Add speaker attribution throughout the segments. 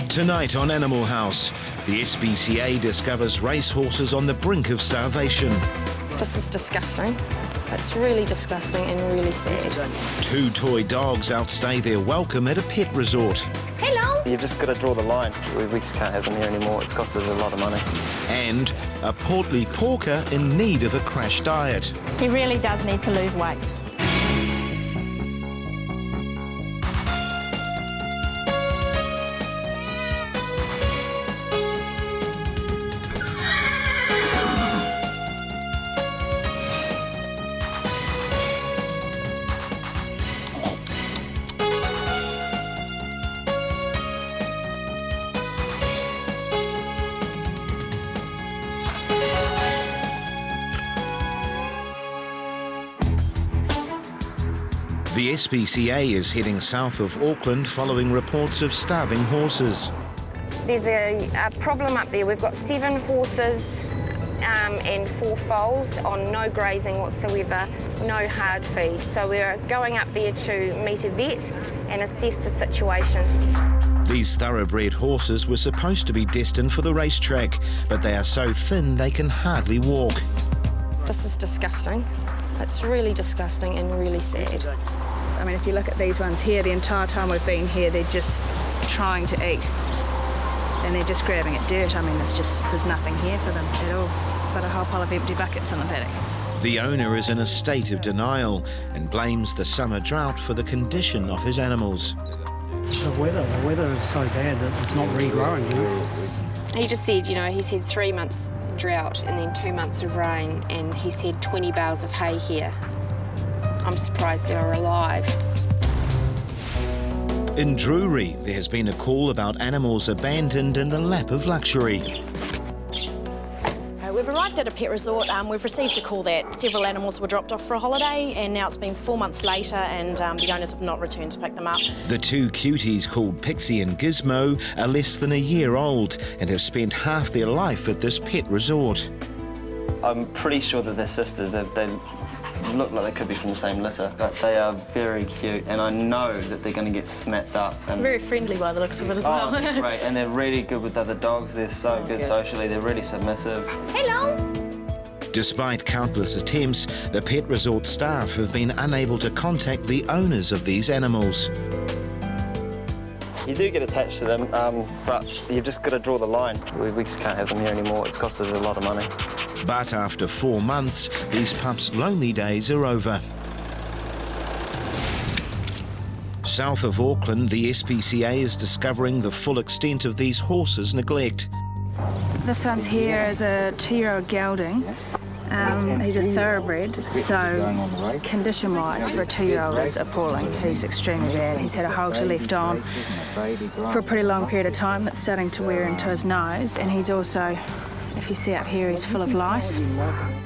Speaker 1: Tonight on Animal House, the SPCA discovers racehorses on the brink of starvation.
Speaker 2: This is disgusting. It's really disgusting and really sad.
Speaker 1: 2 toy dogs outstay their welcome at a pet resort.
Speaker 3: Hello! You've just got to draw the line. We just can't have them here anymore. It's cost us a lot of money.
Speaker 1: And a portly porker in need of a crash diet.
Speaker 4: He really does need to lose weight.
Speaker 1: The SPCA is heading south of Auckland following reports of starving horses.
Speaker 2: There's a problem up there. We've got 7 horses and 4 foals on no grazing whatsoever, no hard feed. So we're going up there to meet a vet and assess the situation.
Speaker 1: These thoroughbred horses were supposed to be destined for the racetrack, but they are so thin they can hardly walk.
Speaker 2: This is disgusting. It's really disgusting and really sad.
Speaker 5: I mean, if you look at these ones here, the entire time we've been here, they're just trying to eat. And they're just grabbing at dirt. I mean, there's nothing here for them at all, but a whole pile of empty buckets in the paddock.
Speaker 1: The owner is in a state of denial and blames the summer drought for the condition of his animals.
Speaker 6: The weather is so bad that it's not regrowing, you know.
Speaker 2: He just said, he's had 3 months drought and then 2 months of rain, and he's had 20 bales of hay here. I'm surprised they're alive.
Speaker 1: In Drury, there has been a call about animals abandoned in the lap of luxury.
Speaker 7: We've arrived at a pet resort. We've received a call that several animals were dropped off for a holiday, and now it's been 4 months later and the owners have not returned to pick them up.
Speaker 1: The 2 cuties called Pixie and Gizmo are less than a year old and have spent half their life at this pet resort.
Speaker 3: I'm pretty sure that they're sisters. They look like they could be from the same litter. But they are very cute, and I know that they're going to get snapped up. And
Speaker 7: Very friendly by the looks of it as well.
Speaker 3: Oh, they're great, and they're really good with other dogs. They're so good socially. They're really submissive.
Speaker 4: Hello!
Speaker 1: Despite countless attempts, the pet resort staff have been unable to contact the owners of these animals.
Speaker 3: You do get attached to them, but you've just got to draw the line. We just can't have them here anymore. It's cost us a lot of money.
Speaker 1: But after 4 months, these pups' lonely days are over. South of Auckland, the SPCA is discovering the full extent of these horses' neglect.
Speaker 5: This one's here is a 2-year-old gelding. He's a thoroughbred, so condition-wise for a 2-year-old is appalling. He's extremely bad. He's had a halter left on for a pretty long period of time that's starting to wear into his nose, and he's also, if you see up here, he's full of lice.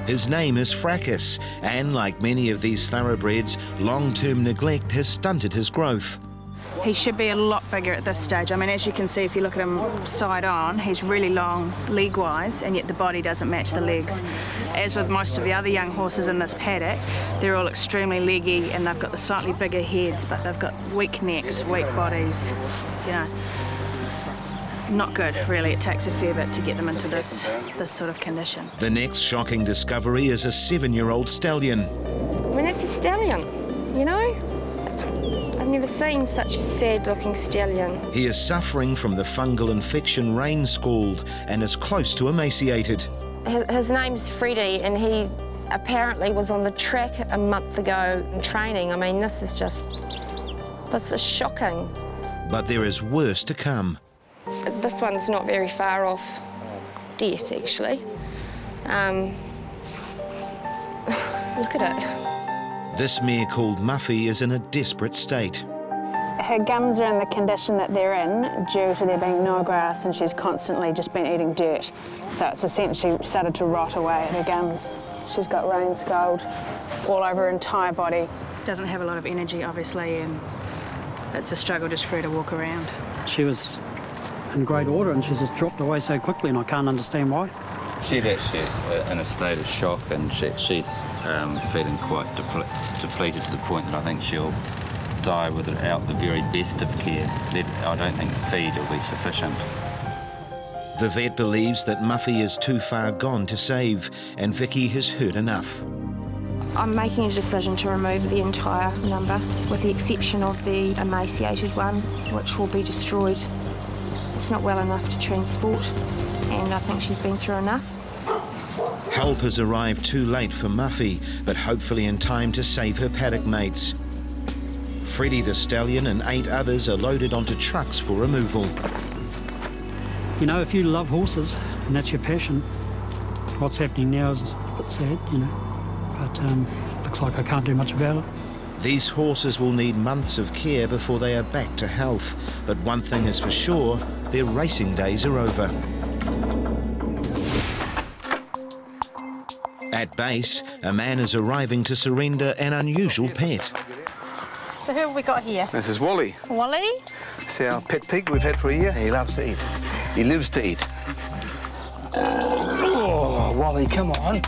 Speaker 1: His name is Fracas, and like many of these thoroughbreds, long-term neglect has stunted his growth.
Speaker 5: He should be a lot bigger at this stage. I mean, as you can see, if you look at him side on, he's really long leg-wise, and yet the body doesn't match the legs. As with most of the other young horses in this paddock, they're all extremely leggy, and they've got the slightly bigger heads, but they've got weak necks, weak bodies, Not good, really. It takes a fair bit to get them into this sort of condition.
Speaker 1: The next shocking discovery is a 7-year-old stallion.
Speaker 2: I mean, it's a stallion, I've never seen such a sad-looking stallion.
Speaker 1: He is suffering from the fungal infection rain scald and is close to emaciated.
Speaker 2: His name's Freddie, and he apparently was on the track a month ago in training. I mean, this is shocking.
Speaker 1: But there is worse to come.
Speaker 2: This one's not very far off death, actually. Look at it.
Speaker 1: This mare called Muffy is in a desperate state.
Speaker 8: Her gums are in the condition that they're in due to there being no grass, and she's constantly just been eating dirt. So it's essentially started to rot away at her gums. She's got rain scald all over her entire body.
Speaker 5: Doesn't have a lot of energy, obviously, and it's a struggle just for her to walk around.
Speaker 6: She was in great order and she's just dropped away so quickly, and I can't understand why.
Speaker 9: She's actually in a state of shock, and she's feeling quite depleted to the point that I think she'll die without the very best of care. I don't think feed will be sufficient.
Speaker 1: The vet believes that Muffy is too far gone to save, and Vicky has heard enough.
Speaker 4: I'm making a decision to remove the entire number, with the exception of the emaciated one, which will be destroyed. It's not well enough to transport, and I think she's been through enough.
Speaker 1: Help has arrived too late for Muffy, but hopefully in time to save her paddock mates. Freddie the stallion and 8 others are loaded onto trucks for removal.
Speaker 6: You know, if you love horses and that's your passion, what's happening now is a bit sad, you know. But looks like I can't do much about it.
Speaker 1: These horses will need months of care before they are back to health. But one thing is for sure, their racing days are over. At base, a man is arriving to surrender an unusual pet.
Speaker 10: So who have we got here?
Speaker 11: This is Wally.
Speaker 10: Wally?
Speaker 11: It's our pet pig we've had for a year. He loves to eat. He lives to eat. Oh, Wally, come on.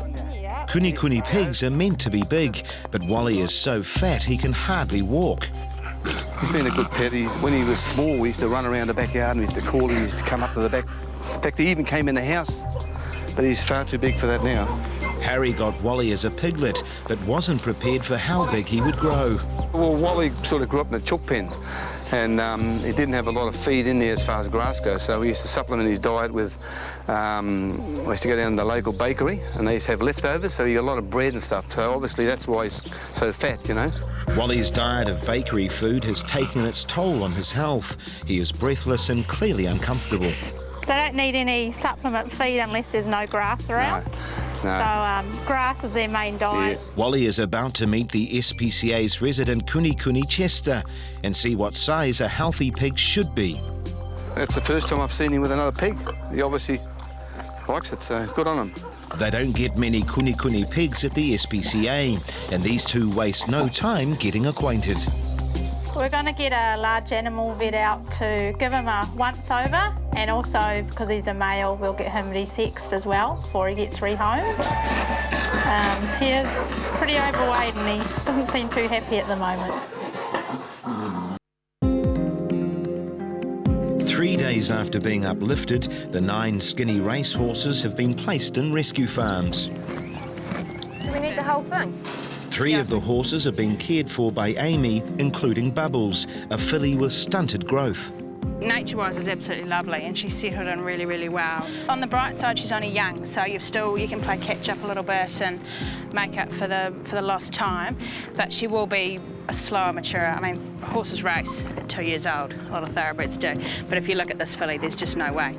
Speaker 1: Kuni pigs are meant to be big, but Wally is so fat he can hardly walk.
Speaker 11: He's been a good pet. When he was small, we used to run around the backyard and we used to call him. He used to come up to the back. In fact, he even came in the house, but he's far too big for that now.
Speaker 1: Harry got Wally as a piglet, but wasn't prepared for how big he would grow.
Speaker 11: Well, Wally sort of grew up in a chook pen, and he didn't have a lot of feed in there as far as grass goes, so we used to supplement his diet with, we used to go down to the local bakery, and they used to have leftovers, so he got a lot of bread and stuff, so obviously that's why he's so fat, you know.
Speaker 1: Wally's diet of bakery food has taken its toll on his health. He is breathless and clearly uncomfortable.
Speaker 10: They don't need any supplement feed unless there's no grass around.
Speaker 11: No.
Speaker 10: So grass is their main diet.
Speaker 11: Yeah.
Speaker 1: Wally is about to meet the SPCA's resident Kuni Chester and see what size a healthy pig should be.
Speaker 11: That's the first time I've seen him with another pig. He obviously likes it, so good on him.
Speaker 1: They don't get many Kuni pigs at the SPCA, and these two waste no time getting acquainted.
Speaker 10: We're going to get a large animal vet out to give him a once-over, and also, because he's a male, we'll get him desexed as well before he gets rehomed. He is pretty overweight and he doesn't seem too happy at the moment.
Speaker 1: 3 days after being uplifted, the 9 skinny racehorses have been placed in rescue farms.
Speaker 2: Do we need the whole thing?
Speaker 1: 3 of the horses are being cared for by Amy, including Bubbles, a filly with stunted growth.
Speaker 5: Nature-wise is absolutely lovely, and she's settled in really, really well. On the bright side, she's only young, so you can play catch up a little bit and make up for the lost time. But she will be a slower maturer. I mean, horses race at 2 years old. A lot of thoroughbreds do. But if you look at this filly, there's just no way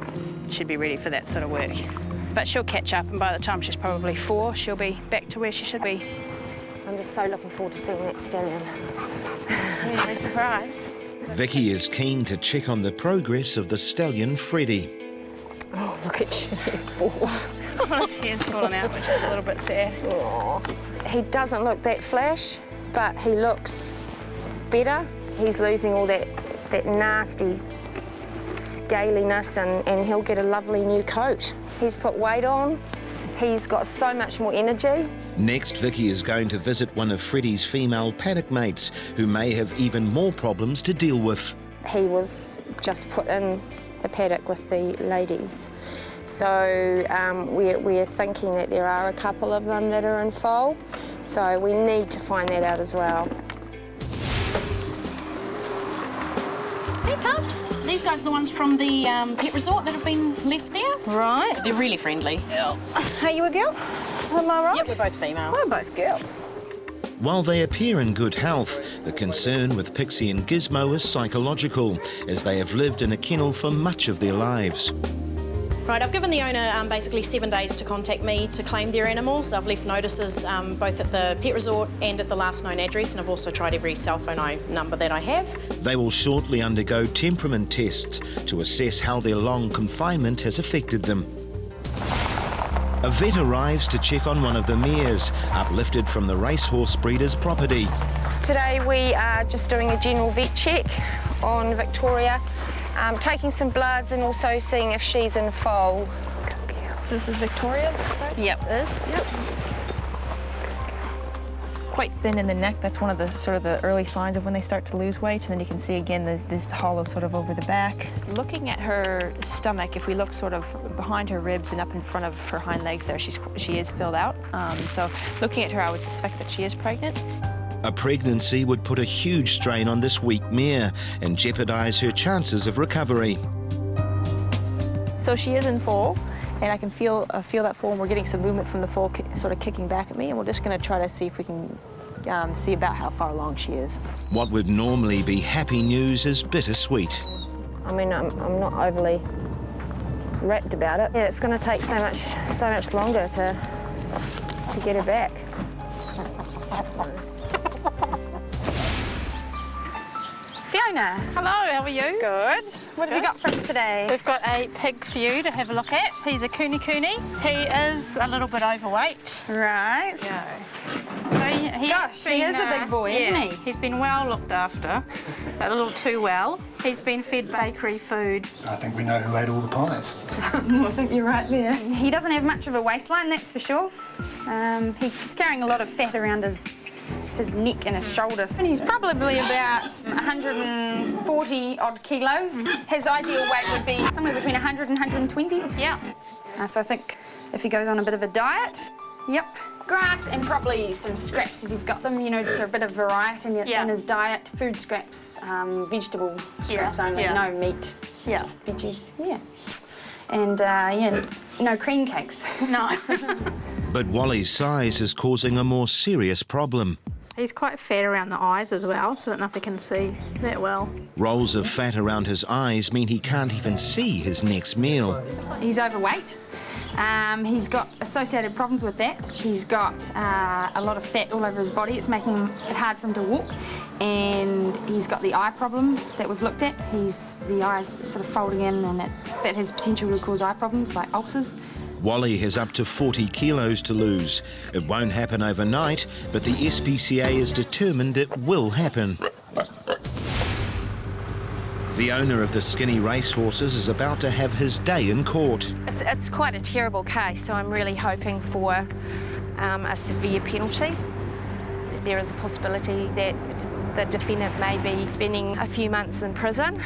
Speaker 5: she'd be ready for that sort of work. But she'll catch up, and by the time she's probably 4, she'll be back to where she should be.
Speaker 2: I'm just so looking forward to seeing that stallion.
Speaker 5: I'm very surprised.
Speaker 1: Vicky is keen to check on the progress of the stallion Freddie.
Speaker 2: Oh, look at you, balls.
Speaker 5: His hair's fallen out, which is a little bit sad.
Speaker 2: Oh. He doesn't look that flash, but he looks better. He's losing all that nasty scaliness, and he'll get a lovely new coat. He's put weight on. He's got so much more energy.
Speaker 1: Next, Vicky is going to visit one of Freddie's female paddock mates, who may have even more problems to deal with.
Speaker 2: He was just put in the paddock with the ladies. So we're thinking that there are a couple of them that are in foal. So we need to find that out as well.
Speaker 7: Hey, pups. These guys are the ones from the pet resort that have been left there.
Speaker 10: Right.
Speaker 7: They're really friendly.
Speaker 10: Are you a girl? Am I right?
Speaker 7: Yep, we're both females.
Speaker 10: We're both girls.
Speaker 1: While they appear in good health, the concern with Pixie and Gizmo is psychological, as they have lived in a kennel for much of their lives.
Speaker 7: Right, I've given the owner basically 7 days to contact me to claim their animals. I've left notices both at the pet resort and at the last known address, and I've also tried every cell phone number that I have.
Speaker 1: They will shortly undergo temperament tests to assess how their long confinement has affected them. A vet arrives to check on one of the mares, uplifted from the racehorse breeder's property.
Speaker 2: Today we are just doing a general vet check on Victoria, taking some bloods and also seeing if she's in foal.
Speaker 5: So this is Victoria, correct?
Speaker 2: Yep.
Speaker 5: This is, yep.
Speaker 12: quite thin in the neck. That's one of the sort of the early signs of when they start to lose weight. And then you can see again this hollow sort of over the back. Looking at her stomach, if we look sort of behind her ribs and up in front of her hind legs there, she is filled out. So looking at her, I would suspect that she is pregnant.
Speaker 1: A pregnancy would put a huge strain on this weak mare and jeopardise her chances of recovery.
Speaker 12: So she is in fall, and I can feel that fall, and we're getting some movement from the fall sort of kicking back at me, and we're just going to try to see if we can see about how far along she is.
Speaker 1: What would normally be happy news is bittersweet.
Speaker 2: I mean, I'm not overly wrapped about it. Yeah, it's going to take so much longer to get her back.
Speaker 10: Fiona. Hello, how are you? Good. What have you got for us today? We've got a pig for you to have a look at. He's a Kuni. He is a little bit overweight. Right.
Speaker 13: Gosh, he is a big boy, isn't he?
Speaker 10: He's been well looked after, a little too well. He's been fed bakery food.
Speaker 14: I think we know who ate all the pies.
Speaker 13: I think you're right there. He doesn't have much of a waistline, that's for sure. He's carrying a lot of fat around his neck and his shoulders. And he's probably about 140 odd kilos. His ideal weight would be somewhere between 100 and 120.
Speaker 10: Yeah.
Speaker 13: So I think if he goes on a bit of a diet, yep. Grass and probably some scraps if you've got them, you know, just a bit of variety in his diet. Food scraps, vegetable scraps only, no meat, just veggies, And no cream cakes. No.
Speaker 1: But Wally's size is causing a more serious problem.
Speaker 10: He's quite fat around the eyes as well, so I don't know if he can see that well.
Speaker 1: Rolls of fat around his eyes mean he can't even see his next meal.
Speaker 13: He's overweight. He's got associated problems with that. He's got a lot of fat all over his body. It's making it hard for him to walk. And he's got the eye problem that we've looked at. The eyes sort of folding in, and that has potential to cause eye problems like ulcers.
Speaker 1: Wally has up to 40 kilos to lose. It won't happen overnight, but the SPCA is determined it will happen. The owner of the skinny racehorses is about to have his day in court.
Speaker 2: It's quite a terrible case, so I'm really hoping for a severe penalty. There is a possibility that the defendant may be spending a few months in prison.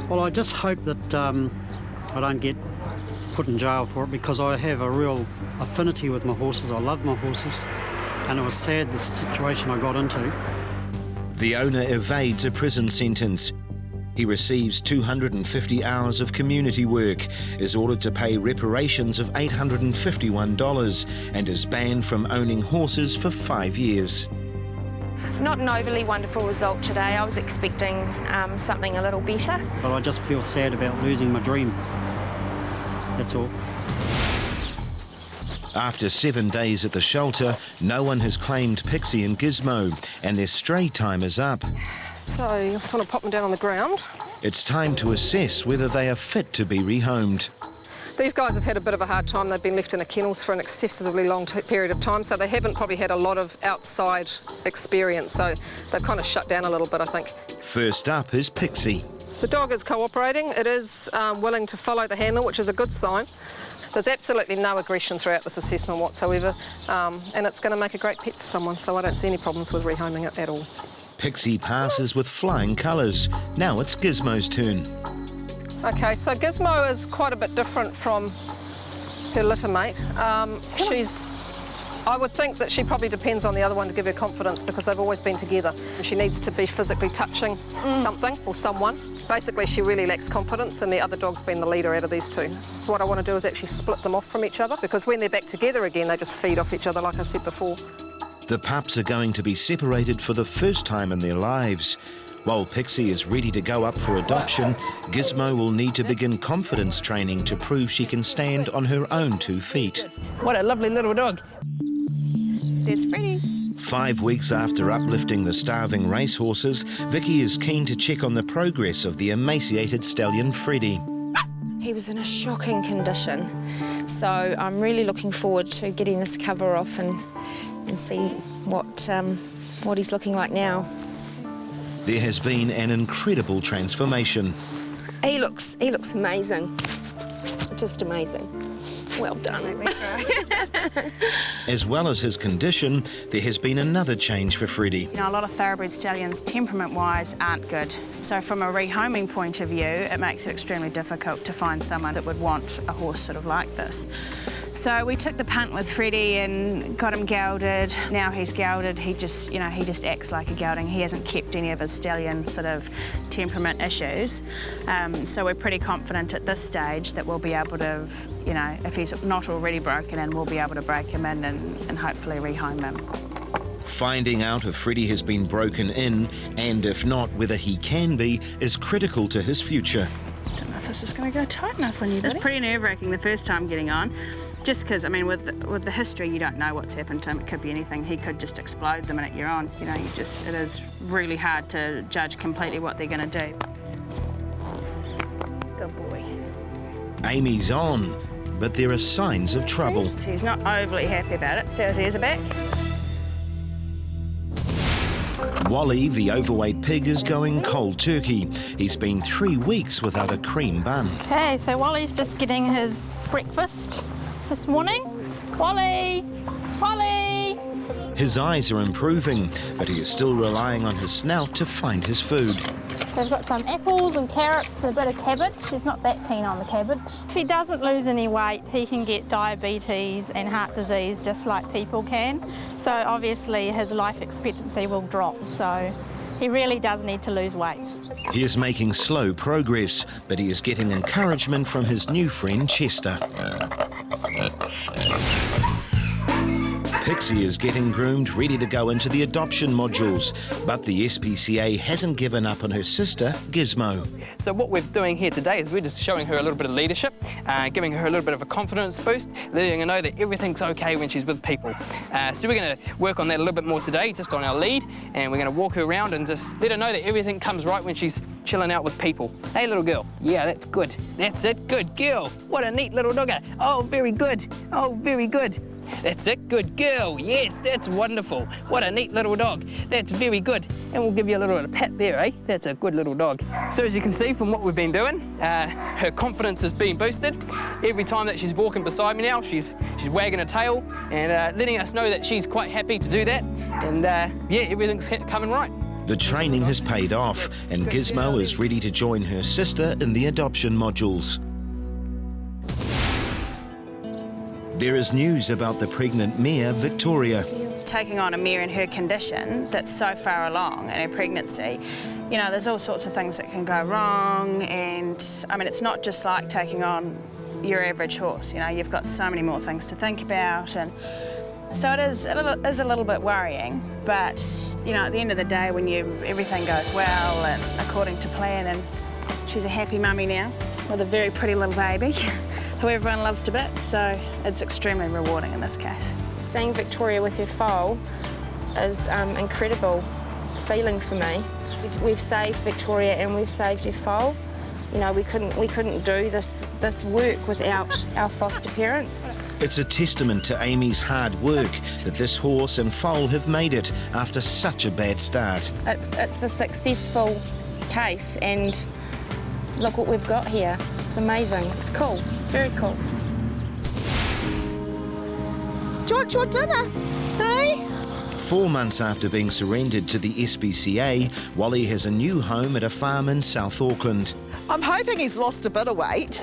Speaker 6: Well, I just hope that I don't get put in jail for it, because I have a real affinity with my horses. I love my horses, and it was sad the situation I got into.
Speaker 1: The owner evades a prison sentence. He receives 250 hours of community work, is ordered to pay reparations of $851, and is banned from owning horses for 5 years.
Speaker 2: Not an overly wonderful result today. I was expecting something a little better.
Speaker 6: But I just feel sad about losing my dream. That's all.
Speaker 1: After 7 days at the shelter, no one has claimed Pixie and Gizmo, and their stray time is up.
Speaker 15: So you just want to pop them down on the ground.
Speaker 1: It's time to assess whether they are fit to be rehomed.
Speaker 15: These guys have had a bit of a hard time. They've been left in the kennels for an excessively long period of time, so they haven't probably had a lot of outside experience, so they've kind of shut down a little bit, I think.
Speaker 1: First up is Pixie.
Speaker 15: The dog is cooperating. It is willing to follow the handle, which is a good sign. There's absolutely no aggression throughout this assessment whatsoever, and it's going to make a great pet for someone, so I don't see any problems with rehoming it at all.
Speaker 1: Pixie passes with flying colours. Now it's Gizmo's turn.
Speaker 15: Okay, so Gizmo is quite a bit different from her litter mate. I would think that she probably depends on the other one to give her confidence, because they've always been together. She needs to be physically touching something or someone. Basically, she really lacks confidence, and the other dog's been the leader out of these two. What I want to do is actually split them off from each other, because when they're back together again, they just feed off each other, like I said before.
Speaker 1: The pups are going to be separated for the first time in their lives. While Pixie is ready to go up for adoption, Gizmo will need to begin confidence training to prove she can stand on her own 2 feet.
Speaker 16: What a lovely little dog.
Speaker 12: There's Freddie.
Speaker 1: 5 weeks after uplifting the starving racehorses, Vicky is keen to check on the progress of the emaciated stallion Freddie.
Speaker 2: He was in a shocking condition, so I'm really looking forward to getting this cover off and see what he's looking like now.
Speaker 1: There has been an incredible transformation.
Speaker 2: He looks amazing, just amazing. Well done.
Speaker 1: As well as his condition, there has been another change for Freddie.
Speaker 5: You know, a lot of thoroughbred stallions, temperament-wise, aren't good. So from a rehoming point of view, it makes it extremely difficult to find someone that would want a horse sort of like this. So we took the punt with Freddie and got him gelded. Now he's gelded, he just acts like a gelding. He hasn't kept any of his stallion sort of temperament issues. So we're pretty confident at this stage that we'll be able to, you know, if he's not already broken in, we'll be able to break him in and hopefully rehome him.
Speaker 1: Finding out if Freddie has been broken in, and if not, whether he can be, is critical to his future.
Speaker 5: I don't know if this is going to go tight enough on you, buddy. It's pretty nerve-wracking the first time getting on. Just because, I mean, with the history, you don't know what's happened to him. It could be anything. He could just explode the minute you're on. You know, it is really hard to judge completely what they're going to do. Good boy.
Speaker 1: Amy's on, but there are signs of trouble.
Speaker 5: So he's not overly happy about it. So his ears are back.
Speaker 1: Wally, the overweight pig, is going cold turkey. He's been 3 weeks without a cream bun.
Speaker 10: Okay, so Wally's just getting his breakfast this morning. Wally! Wally!
Speaker 1: His eyes are improving, but he is still relying on his snout to find his food.
Speaker 10: They've got some apples and carrots and a bit of cabbage. He's not that keen on the cabbage. If he doesn't lose any weight, he can get diabetes and heart disease just like people can. So obviously his life expectancy will drop. So he really does need to lose weight.
Speaker 1: He is making slow progress, but he is getting encouragement from his new friend Chester. Pixie is getting groomed, ready to go into the adoption modules, but the SPCA hasn't given up on her sister, Gizmo.
Speaker 16: So what we're doing here today is we're just showing her a little bit of leadership, giving her a little bit of a confidence boost, letting her know that everything's okay when she's with people. So we're going to work on that a little bit more today, just on our lead, and we're going to walk her around and just let her know that everything comes right when she's chilling out with people. Hey, little girl. Yeah, that's good. That's it. Good girl. What a neat little dogger. Oh, very good. Oh, very good. That's it, good girl. Yes, that's wonderful. What a neat little dog. That's very good. And we'll give you a little pat there, eh? That's a good little dog. So as you can see from what we've been doing, her confidence has been boosted. Every time that she's walking beside me now, she's wagging her tail and letting us know that she's quite happy to do that. And yeah, everything's coming right.
Speaker 1: The training has paid off, and Gizmo is ready to join her sister in the adoption modules. There is news about the pregnant mare, Victoria.
Speaker 5: Taking on a mare in her condition that's so far along in her pregnancy, you know, there's all sorts of things that can go wrong, and I mean, it's not just like taking on your average horse, you know, you've got so many more things to think about, and so it is a little bit worrying, but, you know, at the end of the day, when everything goes well and according to plan, and she's a happy mummy now with a very pretty little baby who everyone loves to bits, so it's extremely rewarding in this case.
Speaker 2: Seeing Victoria with her foal is incredible feeling for me. We've saved Victoria and we've saved her foal. You know, we couldn't do this work without our foster parents.
Speaker 1: It's a testament to Amy's hard work that this horse and foal have made it after such a bad start.
Speaker 2: It's a successful case, and look what we've got here. It's amazing. It's cool. Very cool.
Speaker 17: Do you want your dinner? Hey?
Speaker 1: 4 months after being surrendered to the SPCA, Wally has a new home at a farm in South Auckland.
Speaker 17: I'm hoping he's lost a bit of weight,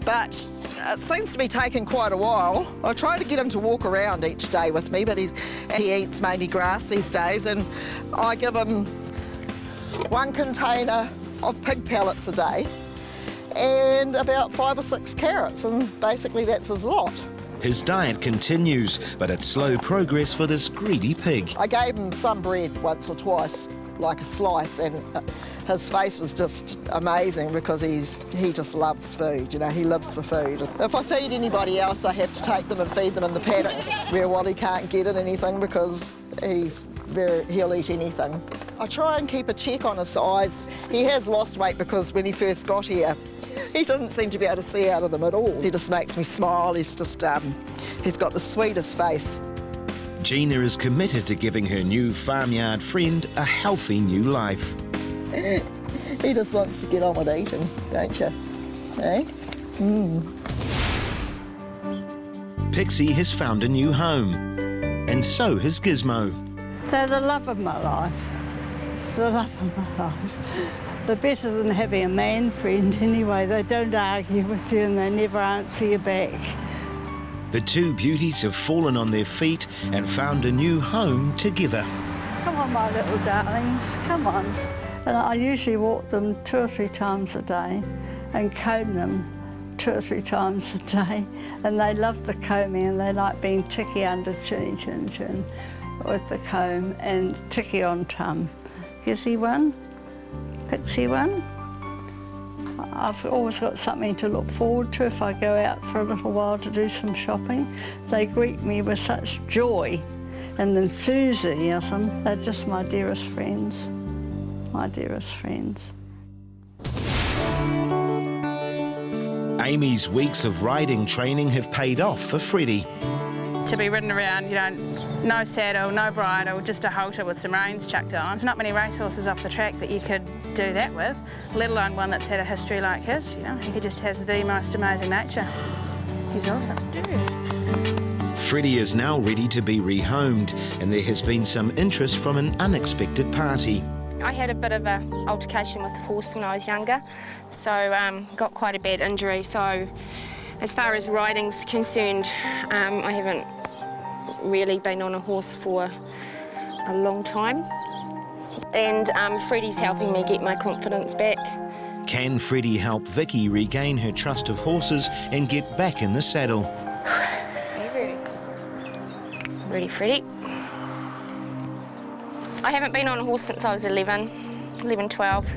Speaker 17: but it seems to be taking quite a while. I try to get him to walk around each day with me, but he eats mainly grass these days, and I give him 1 container of pig pellets a day and about 5 or 6 carrots, and basically that's his lot.
Speaker 1: His diet continues, but it's slow progress for this greedy pig.
Speaker 17: I gave him some bread once or twice, like a slice, and his face was just amazing because he just loves food, you know, he lives for food. If I feed anybody else, I have to take them and feed them in the paddocks where Wally can't get at anything because he'll eat anything. I try and keep a check on his eyes. He has lost weight because when he first got here, he doesn't seem to be able to see out of them at all. He just makes me smile. He's just, he's got the sweetest face.
Speaker 1: Gina is committed to giving her new farmyard friend a healthy new life.
Speaker 17: He just wants to get on with eating, don't you? Eh?
Speaker 1: Pixie has found a new home, and so has Gizmo.
Speaker 18: They're the love of my life. The love of my life. They're better than having a man friend anyway. They don't argue with you and they never answer you back.
Speaker 1: The two beauties have fallen on their feet and found a new home together.
Speaker 18: Come on, my little darlings, come on. And I usually walk them 2 or 3 times a day and comb them 2 or 3 times a day. And they love the combing and they like being ticky under chinny chin chin with the comb and ticky on tum. Gizzy one, Pixie one. I've always got something to look forward to if I go out for a little while to do some shopping. They greet me with such joy and enthusiasm. They're just my dearest friends, my dearest friends.
Speaker 1: Amy's weeks of riding training have paid off for Freddie.
Speaker 5: To be ridden around, you know, no saddle, no bridle, just a halter with some reins chucked on. There's not many racehorses off the track that you could do that with, let alone one that's had a history like his. You know, he just has the most amazing nature. He's awesome.
Speaker 1: Freddie is now ready to be rehomed, and there has been some interest from an unexpected party.
Speaker 2: I had a bit of an altercation with the horse when I was younger, so got quite a bad injury. So as far as riding's concerned, I haven't really been on a horse for a long time. And Freddie's helping me get my confidence back.
Speaker 1: Can Freddie help Vicky regain her trust of horses and get back in the saddle?
Speaker 2: Are you ready? Ready, Freddie? I haven't been on a horse since I was 11, 12.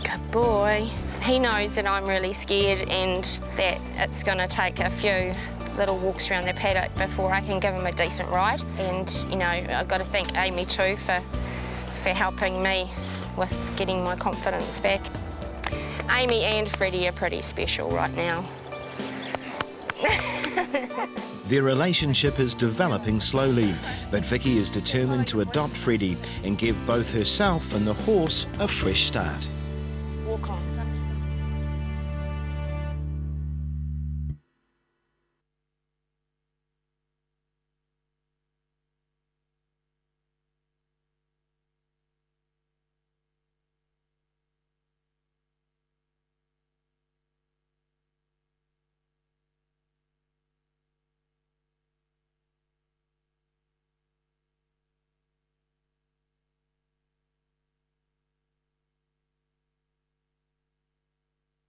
Speaker 2: Good boy. He knows that I'm really scared and that it's going to take a few little walks around the paddock before I can give him a decent ride. And, you know, I've got to thank Amy too for helping me with getting my confidence back. Amy and Freddie are pretty special right now.
Speaker 1: Their relationship is developing slowly, but Vicky is determined to adopt Freddie and give both herself and the horse a fresh start.
Speaker 2: Walk on.